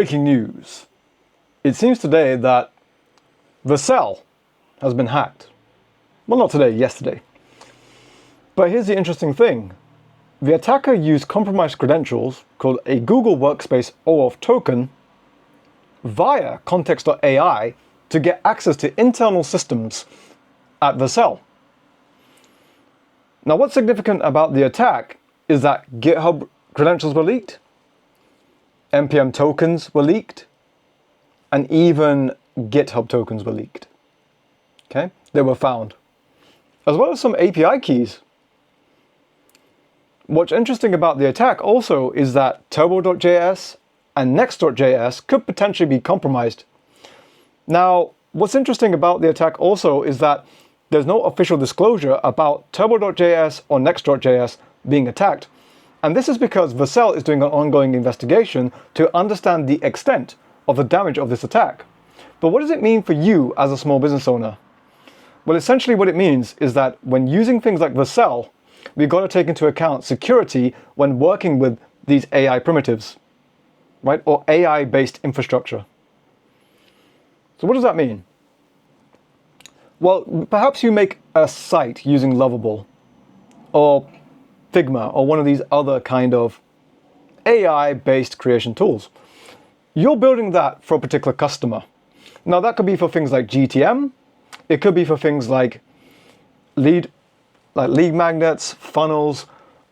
Breaking news. It seems today that Vercel has been hacked. Well, not today, yesterday. But here's the interesting thing. The attacker used compromised credentials called a Google Workspace OAuth token via context.ai to get access to internal systems at Vercel. Now, what's significant about the attack is that GitHub credentials were leaked, NPM tokens were leaked, and even GitHub tokens were leaked. Okay, they were found, as well as some API keys. What's interesting about the attack also is that turbo.js and next.js could potentially be compromised. Now, what's interesting about the attack also is that there's no official disclosure about turbo.js or next.js being attacked. And this is because Vercel is doing an ongoing investigation to understand the extent of the damage of this attack. But what does it mean for you as a small business owner? Well, essentially what it means is that when using things like Vercel, we've got to take into account security when working with these AI primitives, right? Or AI-based infrastructure. So what does that mean? Well, perhaps you make a site using Lovable or Figma or one of these other kind of AI-based creation tools. You're building that for a particular customer. Now that could be for things like GTM. It could be for things like lead magnets, funnels,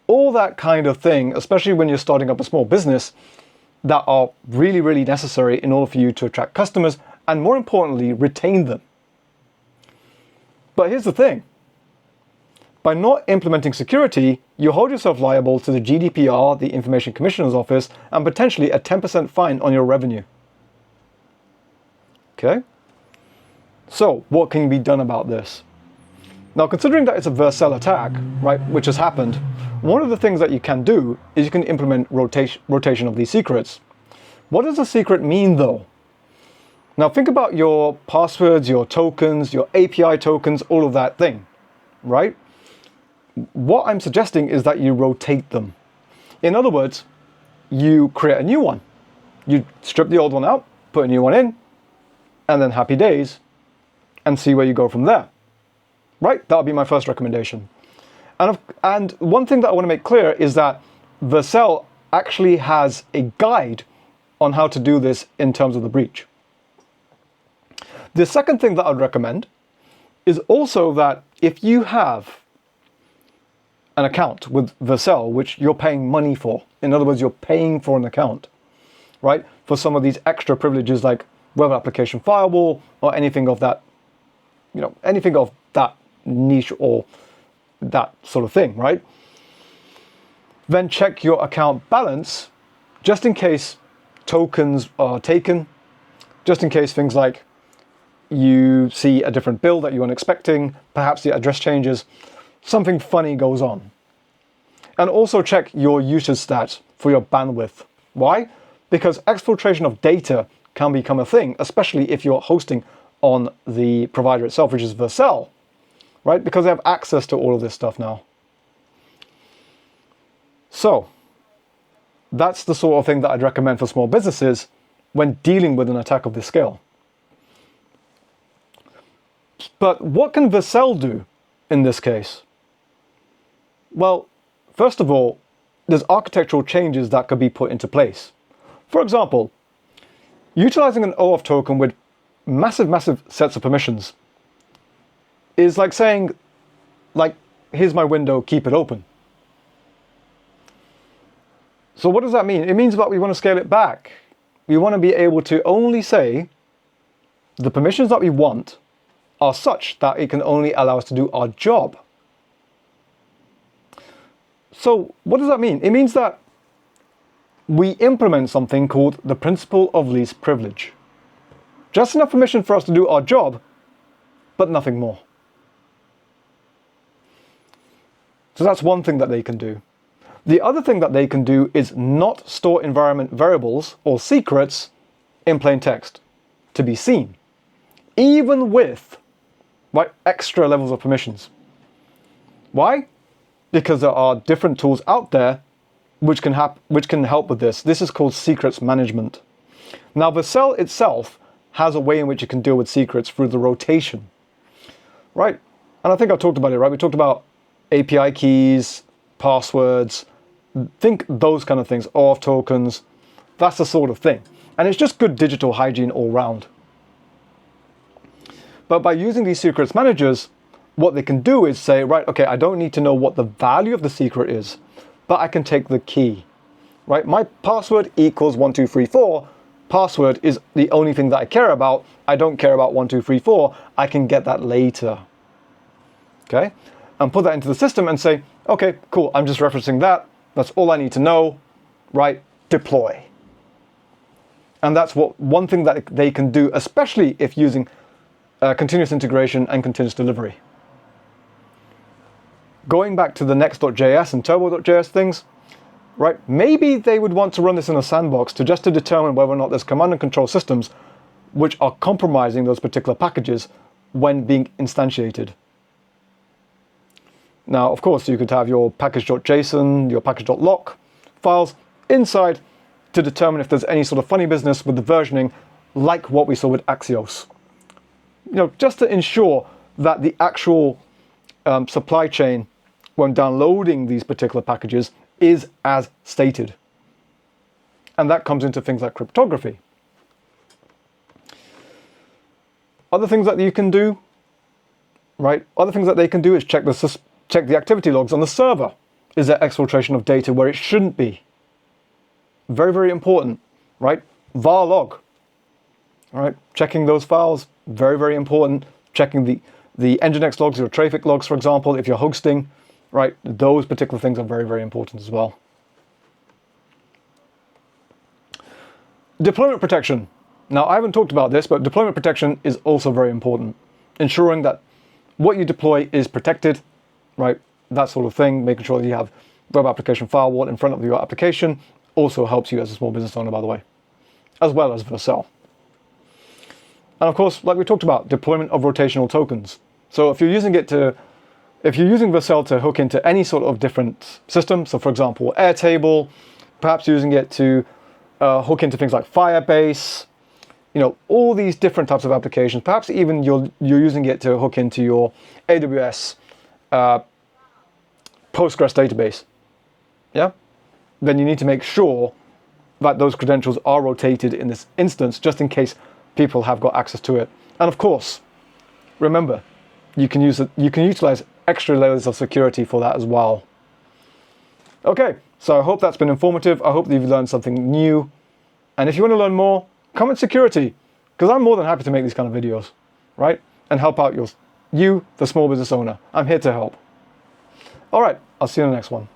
all that kind of thing, especially when you're starting up a small business, that are really, really necessary in order for you to attract customers and, more importantly, retain them. But here's the thing. By not implementing security, you hold yourself liable to the GDPR, the Information Commissioner's Office, and potentially a 10% fine on your revenue. Okay? So, what can be done about this? Now, considering that it's a Vercel attack, right, which has happened, one of the things that you can do is you can implement rotation of these secrets. What does a secret mean, though? Now, think about your passwords, your tokens, your API tokens, all of that thing, right? What I'm suggesting is that you rotate them. In other words, you create a new one. You strip the old one out, put a new one in, and then happy days, and see where you go from there. Right? That would be my first recommendation. And one thing that I want to make clear is that Vercel actually has a guide on how to do this in terms of the breach. The second thing that I'd recommend is also that if you have an account with Vercel, which you're paying money for, in other words, you're paying for an account, right? For some of these extra privileges like web application firewall or anything of that, anything of that niche or that sort of thing, right? Then check your account balance just in case tokens are taken, just in case things like you see a different bill that you weren't expecting, perhaps the address changes, something funny goes on. And also check your usage stats for your bandwidth. Why? Because exfiltration of data can become a thing, especially if you're hosting on the provider itself, which is Vercel, right? Because they have access to all of this stuff now. So that's the sort of thing that I'd recommend for small businesses when dealing with an attack of this scale. But what can Vercel do in this case? Well, first of all, there's architectural changes that could be put into place. For example, utilizing an OAuth token with massive sets of permissions is like saying, here's my window, keep it open. So what does that mean? It means that we want to scale it back. We want to be able to only say the permissions that we want are such that it can only allow us to do our job. So what does that mean? It means that we implement something called the principle of least privilege. Just enough permission for us to do our job, but nothing more. So that's one thing that they can do. The other thing that they can do is not store environment variables or secrets in plain text to be seen, even with extra levels of permissions. Why? Because there are different tools out there which can help with this. This is called secrets management. Now, Vercel itself has a way in which it can deal with secrets through the rotation, right? And I think I talked about it, right? We talked about API keys, passwords, think those kind of things, OAuth tokens. That's the sort of thing. And it's just good digital hygiene all round. But by using these secrets managers, what they can do is say, right, okay, I don't need to know what the value of the secret is, but I can take the key, right? My password equals 1234. Password is the only thing that I care about. I don't care about 1234. I can get that later, okay? And put that into the system and say, okay, cool, I'm just referencing that. That's all I need to know, right? Deploy. And that's one thing that they can do, especially if using continuous integration and continuous delivery. Going back to the next.js and turbo.js things, right? Maybe they would want to run this in a sandbox to determine whether or not there's command and control systems which are compromising those particular packages when being instantiated. Now, of course, you could have your package.json, your package.lock files inside to determine if there's any sort of funny business with the versioning, like what we saw with Axios. You know, just to ensure that the actual supply chain when downloading these particular packages is as stated. And that comes into things like cryptography. Other things that you can do, right? Other things that they can do is check the activity logs on the server. Is there exfiltration of data where it shouldn't be? Very, very important, right? var log, all right? Checking those files, very, very important. Checking the Nginx logs, your Traefik logs, for example, if you're hosting, right? Those particular things are very, very important as well. Deployment protection. Now, I haven't talked about this, but deployment protection is also very important. Ensuring that what you deploy is protected, right? That sort of thing. Making sure that you have web application firewall in front of your application also helps you as a small business owner, by the way, as well as Vercel. And of course, like we talked about, deployment of rotational tokens. So if you're using Vercel to hook into any sort of different system, so for example, Airtable, perhaps using it to hook into things like Firebase, you know, all these different types of applications, perhaps even you're using it to hook into your AWS Postgres database, yeah? Then you need to make sure that those credentials are rotated in this instance, just in case people have got access to it. And of course, remember, you can utilize extra layers of security for that as well. Okay, so I hope that's been informative. I hope that you've learned something new. And if you want to learn more, comment security, because I'm more than happy to make these kind of videos, right? And help out you, the small business owner. I'm here to help. All right, I'll see you in the next one.